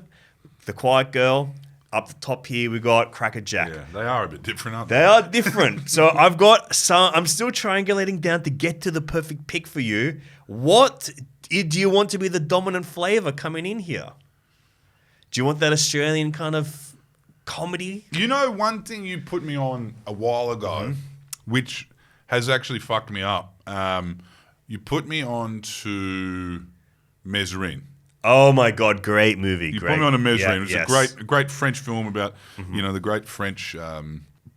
The Quiet Girl. Up the top here, we got Crackerjack. Yeah, they are a bit different, aren't they? They are different. So I've got some, I'm still triangulating down to get to the perfect pick for you. What do you want to be the dominant flavor coming in here? Do you want that Australian kind of comedy? You know, one thing you put me on a while ago, which has actually fucked me up. You put me on to Mesrine. Oh my God, great movie. You put me on to Mesrine. Yeah, It was a great French film about, you know, the great French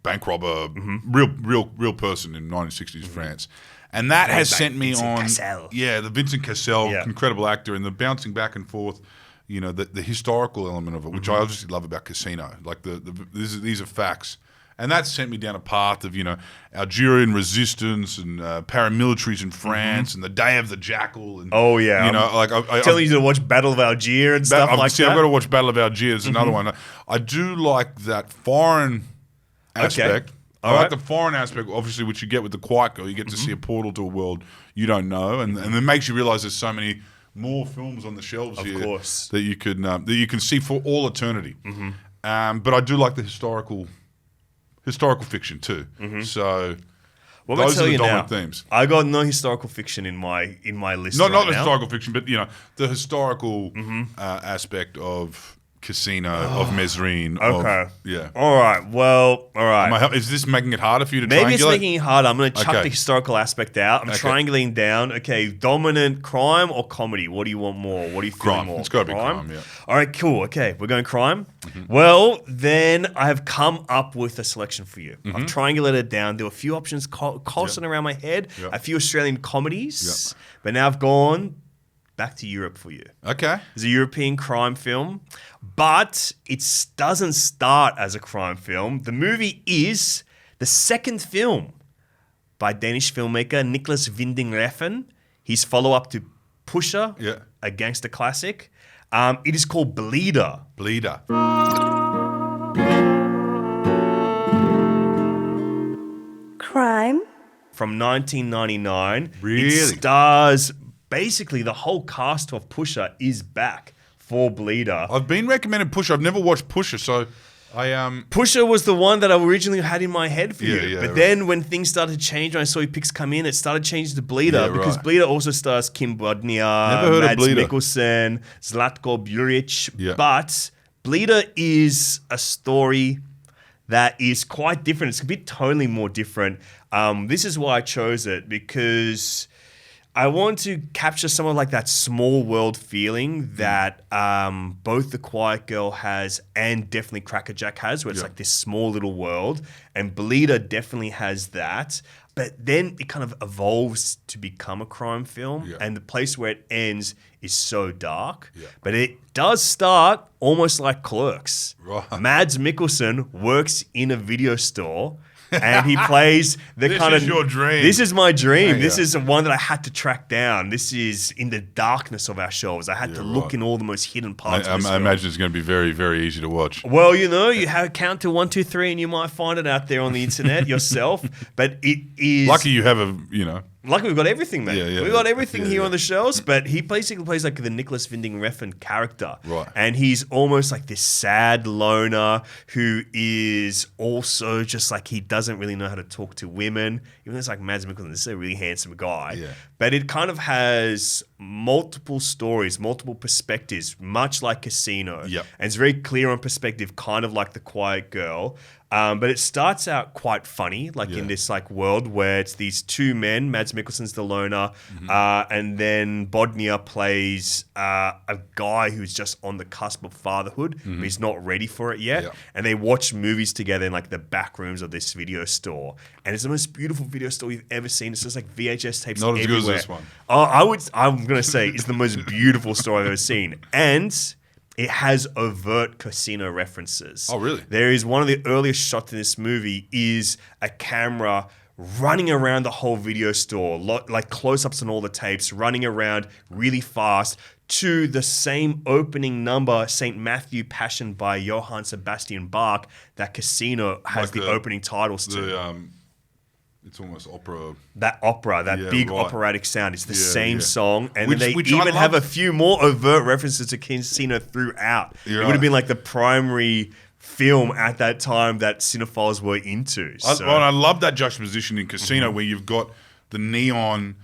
bank robber, real person in 1960s France. And that has sent me Vincent on. Cassel. Yeah, the Vincent Cassel, Yeah. incredible actor, and the bouncing back and forth, you know, the historical element of it, which I obviously love about Casino. Like these are facts. And that sent me down a path of, you know, Algerian resistance and paramilitaries in France and the Day of the Jackal. And, Oh, yeah. you know, like I'm telling you to watch Battle of Algiers and stuff like that. I've got to watch Battle of Algiers, another one. I do like that foreign aspect. I like the foreign aspect, obviously, which you get with The Quiet Girl. You get to see a portal to a world you don't know, and it makes you realize there's so many more films on the shelves here that you can see for all eternity. But I do like the historical fiction too. So Well, those are the now, dominant themes. I got no historical fiction in my list. Not right the now. historical fiction, but you know the historical aspect of Casino, of Mesrine. Okay. Yeah. All right. Well, all right. Is this making it harder for you to Maybe triangulate? it's making it harder. I'm going to chuck Okay. the historical aspect out. I'm Okay. triangulating down. Okay, dominant crime or comedy? What do you want more? What do you feel Crime. more? It's gotta be crime, yeah. All right, cool. Okay, we're going crime. Well, then I have come up with a selection for you. I've triangulated down. There were a few options constant around my head, a few Australian comedies, but now I've gone back to Europe for you. Okay. It's a European crime film, but it doesn't start as a crime film. The movie is the second film by Danish filmmaker Nicholas Winding Refn, his follow-up to Pusher, a gangster classic. It is called Bleeder. Bleeder. Crime. From 1999. Really? It stars, basically the whole cast of Pusher is back for Bleeder. I've been recommended Pusher. I've never watched Pusher, so I Pusher was the one that I originally had in my head for you. Yeah, But right. then when things started to change, when I saw your picks come in, it started changing to Bleeder because right. Bleeder also stars Kim Bodnia, Never heard of Mads Bleeder. Mikkelsen, Zlatko Buric. Yeah. But Bleeder is a story that is quite different. It's a bit tonally more different. This is why I chose it, because I want to capture some of like that small world feeling that both The Quiet Girl has and definitely Crackerjack has, where it's like this small little world. And Bleeder definitely has that. But then it kind of evolves to become a crime film. Yeah. And the place where it ends is so dark. Yeah. But it does start almost like Clerks. Right. Mads Mikkelsen works in a video store. And he plays the This kind of... is your dream. This is my dream. Yeah, This yeah. is one that I had to track down. This is in the darkness of our shelves. I had to look right. in all the most hidden parts of this I film. imagine it's going to be very, very easy to watch. Well, you know, you have count to 1, 2, 3, and you might find it out there on the internet yourself. But it is... Lucky you have a Like we've got everything, mate. Yeah, We've got everything here yeah. on the shelves, but he basically plays like the Nicholas Winding Refn character. Right. And he's almost like this sad loner who is also just like he doesn't really know how to talk to women. Even though it's like Mads Mikkelsen, this is a really handsome guy. Yeah. But it kind of has multiple stories, multiple perspectives, much like Casino. Yep. And it's very clear on perspective, kind of like The Quiet Girl. But it starts out quite funny, like in this like world where it's these two men. Mads Mikkelsen's the loner, and then Bodnia plays a guy who's just on the cusp of fatherhood, but he's not ready for it yet. Yeah. And they watch movies together in like the back rooms of this video store, and it's the most beautiful video store you've ever seen. It's just like VHS tapes Not as everywhere. good as this one. I'm gonna say it's the most beautiful store I've ever seen, and it has overt casino references. Oh, really? There is one of the earliest shots in this movie is a camera running around the whole video store, like close-ups on all the tapes, running around really fast to the same opening number, St. Matthew Passion by Johann Sebastian Bach, that Casino has Like the opening titles to. It's almost opera. That opera, that Yeah, big right. operatic sound. It's the Yeah, same yeah. song. And Which- then they which I even have a love. few more overt references to Casino throughout. You're it would have right. been like the primary film at that time that cinephiles were into. So, I love that juxtaposition in Casino where you've got the neon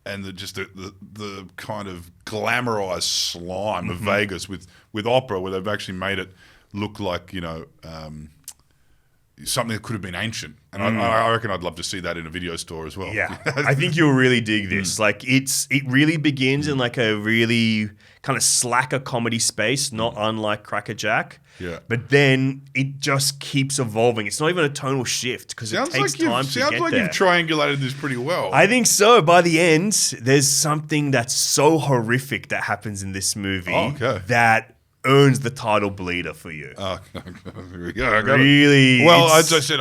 and the kind of glamorized slime of Vegas with opera, where they've actually made it look like, something that could have been ancient. And I reckon I'd love to see that in a video store as well. yeah, I think you'll really dig this. Like it really begins in like a really kind of slacker comedy space, not unlike Cracker Jack. Yeah. But then it just keeps evolving. It's not even a tonal shift because it takes time to get there. you've triangulated this pretty well. I think so. By the end, there's something that's so horrific that happens in this movie Oh, okay. that earns the title Bleeder for you. Here we go. I got it. Really? Well, it's- as I said,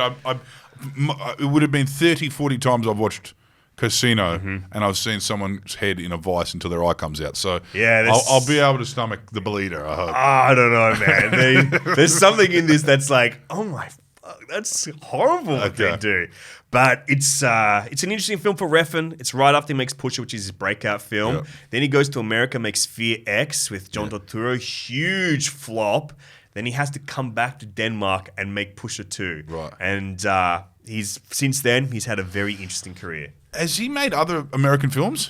it would have been 30, 40 times I've watched Casino and I've seen someone's head in a vice until their eye comes out. So Yeah, I'll be able to stomach the Bleeder, I hope. I don't know, man. There's something in this that's like, oh my fuck, that's horrible what they Okay. do. But it's an interesting film for Refn. It's right after he makes Pusher, which is his breakout film. Yeah. Then he goes to America, makes Fear X with John Turturro, huge flop. Then he has to come back to Denmark and make Pusher 2. Right. And since then, he's had a very interesting career. Has he made other American films?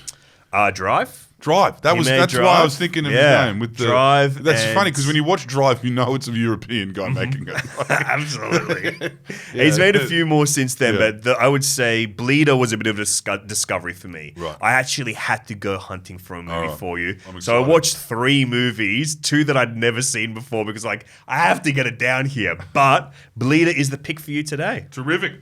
Drive. Drive. That's why I Drive. was thinking of Yeah. his name. With the, Drive That's and- funny because when you watch Drive, you know it's a European guy making it. Absolutely. He's made a few more since then, Yeah. but I would say Bleeder was a bit of a discovery for me. Right. I actually had to go hunting for a movie right. for you. I'm So I excited. watched 3 movies, 2 that I'd never seen before because I have to get it down here. But Bleeder is the pick for you today. Terrific.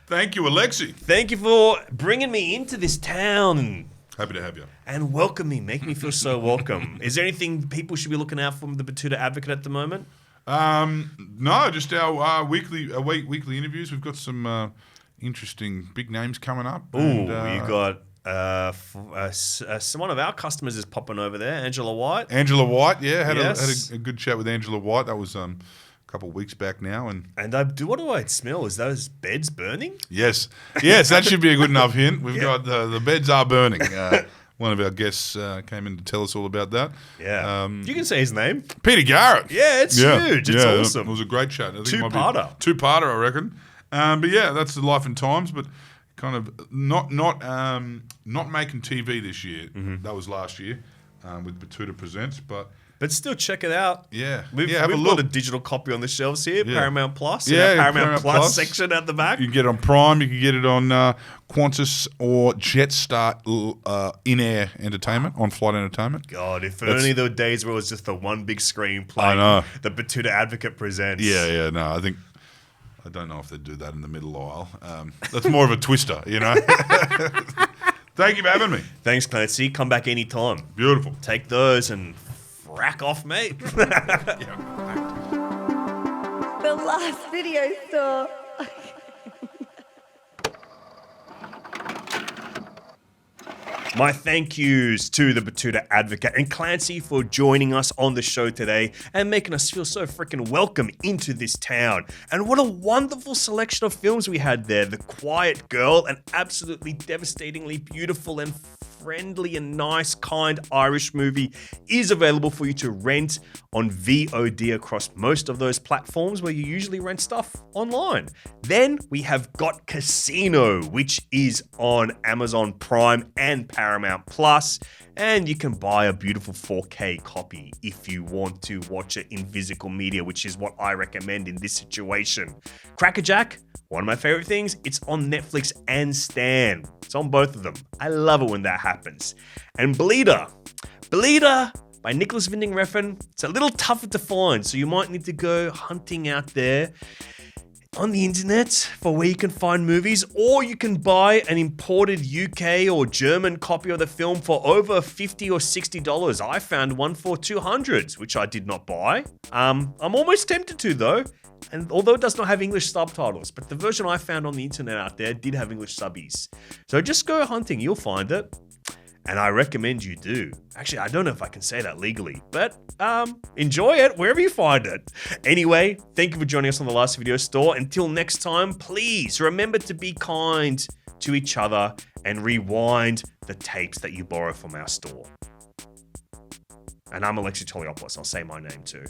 Thank you, Alexei. Thank you for bringing me into this town Happy to have you. and welcome me, make me feel so welcome. Is there anything people should be looking out for from the Betoota Advocate at the moment? No, just our weekly interviews. We've got some interesting big names coming up. Ooh, you got one of our customers is popping over there, Angela White. Angela White. Yeah, had Yes. a good chat with Angela White. That was a couple of weeks back now, and And what do I smell? Is those beds burning? yes, that should be a good enough hint. We've got the beds are burning. One of our guests came in to tell us all about that. Yeah. You can say his name. Peter Garrett. Yeah, it's huge. It's yeah, awesome. It was a great chat. I think it might be- Two-parter. Two-parter, I reckon. But yeah, that's the life and times. But kind of not making TV this year. That was last year with Betoota Presents. But still, check it out. yeah, We've have a got look. a digital copy on the shelves here, Yeah. Paramount Plus. Yeah, Paramount Paramount Plus Plus. section at the back. You can get it on Prime. You can get it on Qantas or Jetstar in-air entertainment, on-flight entertainment. God, if That's- only there were days where it was just the one big screen I playing know. the Betoota Advocate Presents. Yeah, no, I don't know if they'd do that in the middle aisle. That's more of a twister, you know. Thank you for having me. Thanks, Clancy. Come back anytime. Beautiful. Take those and frack off, mate. The last video store. My thank yous to the Betoota Advocate and Clancy for joining us on the show today and making us feel so freaking welcome into this town. And what a wonderful selection of films we had there. The Quiet Girl, an absolutely devastatingly beautiful and friendly and nice, kind Irish movie, is available for you to rent on VOD across most of those platforms where you usually rent stuff online. Then we have got Casino, which is on Amazon Prime and Paramount Plus, and you can buy a beautiful 4K copy if you want to watch it in physical media, which is what I recommend in this situation. Crackerjack, one of my favorite things, it's on Netflix and Stan. It's on both of them. I love it when that happens. And Bleeder by Nicholas Winding Refn, it's a little tougher to find, so you might need to go hunting out there on the internet for where you can find movies, or you can buy an imported UK or German copy of the film for over $50 or $60. I found one for $200, which I did not buy. I'm almost tempted to though. And although it does not have English subtitles, but the version I found on the internet out there did have English subbies. So just go hunting, you'll find it. And I recommend you do. Actually, I don't know if I can say that legally, but enjoy it wherever you find it. Anyway, thank you for joining us on The Last Video Store. Until next time, please remember to be kind to each other and rewind the tapes that you borrow from our store. And I'm Alexei. I'll say my name too.